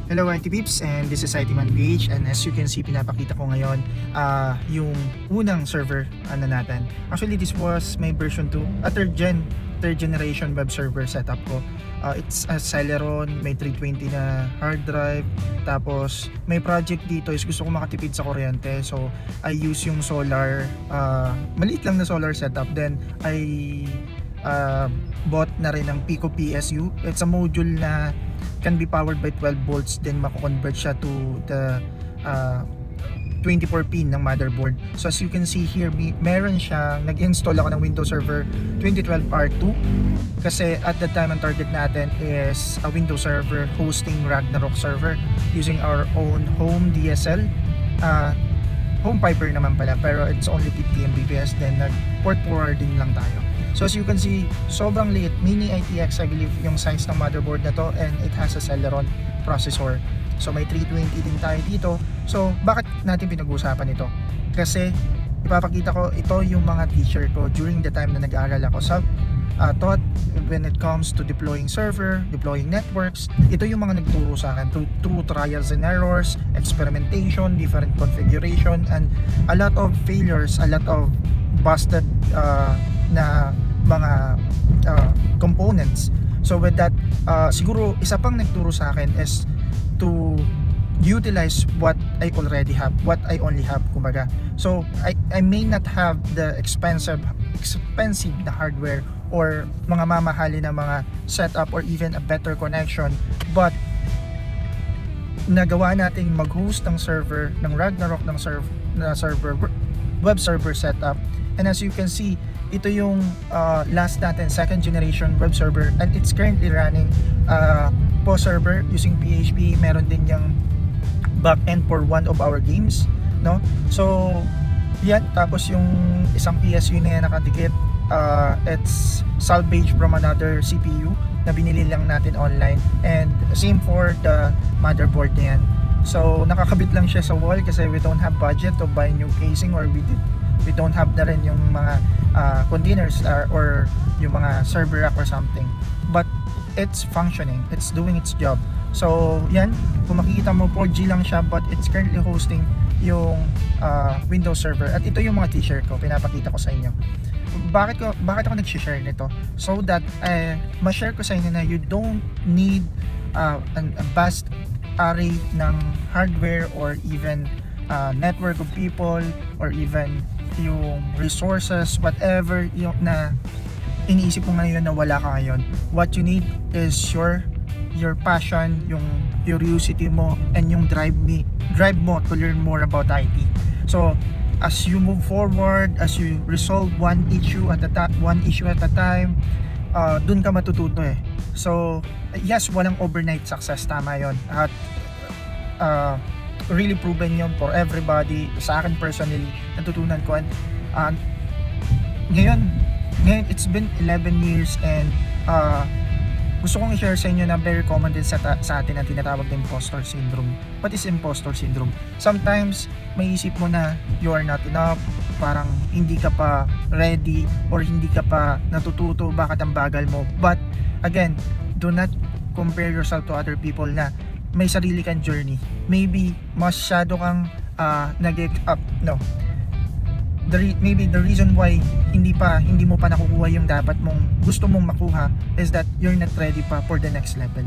Hello IT Peeps, and this is IT Man PH, and as you can see, pinapakita ko ngayon yung unang server natin. Actually, this was my version 2, a third generation web server setup ko. It's a Celeron, may 320 na hard drive, tapos may project dito is gusto ko makatipid sa kuryente, so I use yung solar, maliit lang na solar setup. Then I bought na rin ng Pico PSU. It's a module na can be powered by 12 volts, then mako-convert siya to the 24 pin ng motherboard. So as you can see here, meron siyang nag-install ako ng Windows Server 2012 R2 kasi at the time ang target natin is a Windows Server hosting Ragnarok server using our own home DSL, home fiber naman pala, pero it's only 50 Mbps, then nag-port forwarding lang tayo. So as you can see, sobrang liit, mini ITX I believe yung size ng motherboard na to, and it has a Celeron processor. So may 320 din tayo dito. So bakit natin pinag-uusapan ito? Kasi ipapakita ko, ito yung mga teacher ko during the time na nag-aaral ako sa taught when it comes to deploying server, deploying networks. Ito yung mga nagturo sa akin through trials and errors, experimentation, different configuration, and a lot of failures, a lot of busted na mga components. So with that, siguro isa pang nagturo sa akin is to utilize what I already have, what I only have, kumbaga. So I may not have the expensive na hardware or mga mamahali na mga setup or even a better connection, but nagawa nating mag-host ng server ng Ragnarok ng server web server setup. And as you can see, ito yung last natin, second generation web server, and it's currently running POS server using PHP. Meron din yung backend for one of our games, no? So yan, tapos yung isang PSU na yan nakadikit, it's salvage from another CPU na binili lang natin online, and same for the motherboard na yan. So nakakabit lang siya sa wall kasi we don't have budget to buy new casing, or we don't have na rin yung mga containers or yung mga server rack or something, but it's functioning, it's doing its job. So yan, kung makikita mo 4G lang siya, but it's currently hosting yung Windows server. At ito yung mga t-shirt ko, pinapakita ko sa inyo. Bakit ako nag-share nito? So that ma-share ko sa inyo na you don't need a vast array ng hardware or even network of people or even yung resources, whatever yung na iniisip mo ngayon na wala ka ngayon. What you need is your passion, yung curiosity mo, and yung drive mo to learn more about IT. So as you move forward, as you resolve one issue at a time, dun ka matututo eh. So yes, walang overnight success, tama yon. At really proven yun for everybody. Sa akin personally, natutunan ko, and ngayon it's been 11 years, and gusto kong i-share sa inyo na very common din sa atin ang tinatawag na imposter syndrome. What is imposter syndrome? Sometimes may isip mo na you are not enough, parang hindi ka pa ready or hindi ka pa natututo, bakit ang bagal mo. But again, do not compare yourself to other people na may sarili kang journey. Maybe masyado kang maybe the reason why hindi mo pa nakukuha yung dapat mong gusto mong makuha is that you're not ready pa for the next level.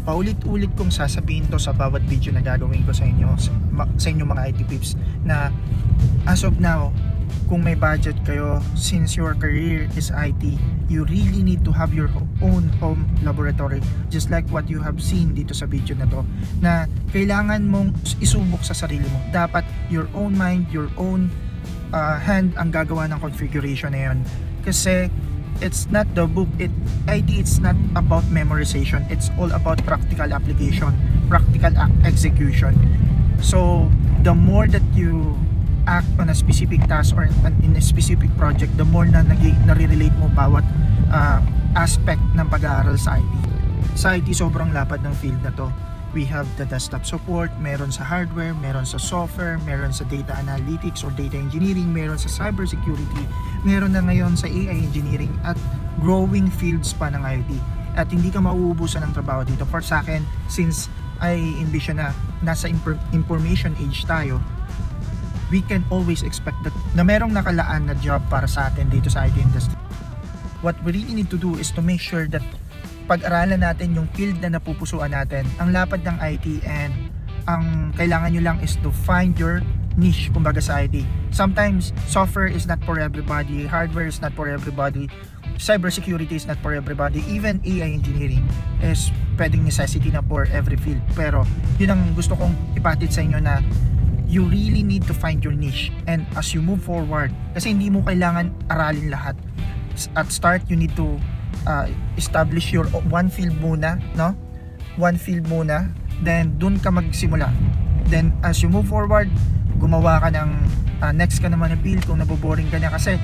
Paulit-ulit kong sasabihin to sa bawat video na gagawin ko sa inyo mga IT peeps, na as of now, kung may budget kayo, since your career is IT, you really need to have your own home laboratory, just like what you have seen dito sa video na to, na kailangan mong isubok sa sarili mo. Dapat your own mind, your own hand ang gagawa ng configuration na yun. Kasi it's not the book, IT it's not about memorization, it's all about practical application, practical execution. So the more that you act on a specific task or in a specific project, the more na nare-relate mo bawat aspect ng pag-aaral sa IT. Sa IT, sobrang lapad ng field na to. We have the desktop support, meron sa hardware, meron sa software, meron sa data analytics or data engineering, meron sa cybersecurity, meron na ngayon sa AI engineering, at growing fields pa ng IT. At hindi ka mauubusan ng trabaho dito. For sa akin, since I envision na nasa information age tayo, we can always expect that na merong nakalaan na job para sa atin dito sa IT industry. What we really need to do is to make sure that pag-aralan natin yung field na napupusuan natin. Ang lapad ng IT, and ang kailangan nyo lang is to find your niche, kumbaga sa IT. Sometimes, software is not for everybody, hardware is not for everybody, cybersecurity is not for everybody, even AI engineering is pwedeng necessity na for every field. Pero, yun ang gusto kong ipatid sa inyo na you really need to find your niche. And as you move forward, kasi hindi mo kailangan aralin lahat. At start, you need to establish your one field muna, no? One field muna, then dun ka magsimula. Then as you move forward, gumawa ka ng next ka naman na field kung naboboring ka na, kasi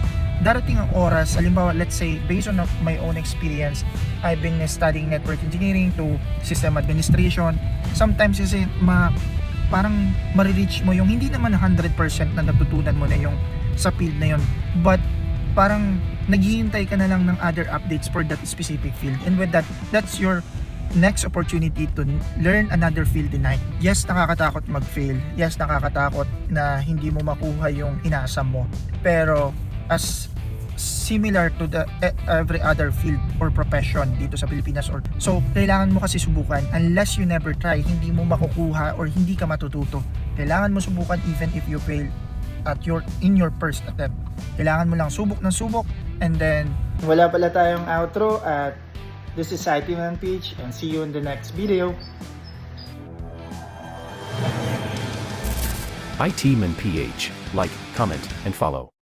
darating ang oras, halimbawa let's say based on my own experience, I've been studying network engineering to system administration. Sometimes kasi parang marireach mo yung hindi naman 100% na natutunan mo na yung sa field na yun, but parang naghihintay ka na lang ng other updates for that specific field, and with that, that's your next opportunity to learn another field in IT. Yes, nakakatakot mag-fail. Yes, nakakatakot na hindi mo makuha yung inasam mo. Pero as similar to the every other field or profession dito sa Pilipinas, or so kailangan mo kasi subukan. Unless you never try, hindi mo makukuha or hindi ka matututo. Kailangan mo subukan even if you fail in your first attempt. Kailangan mo lang subok ng subok, and then wala pala tayong outro, at this is IT-Man Peach, and see you in the next video. IT-Man PH. Like, comment, and follow.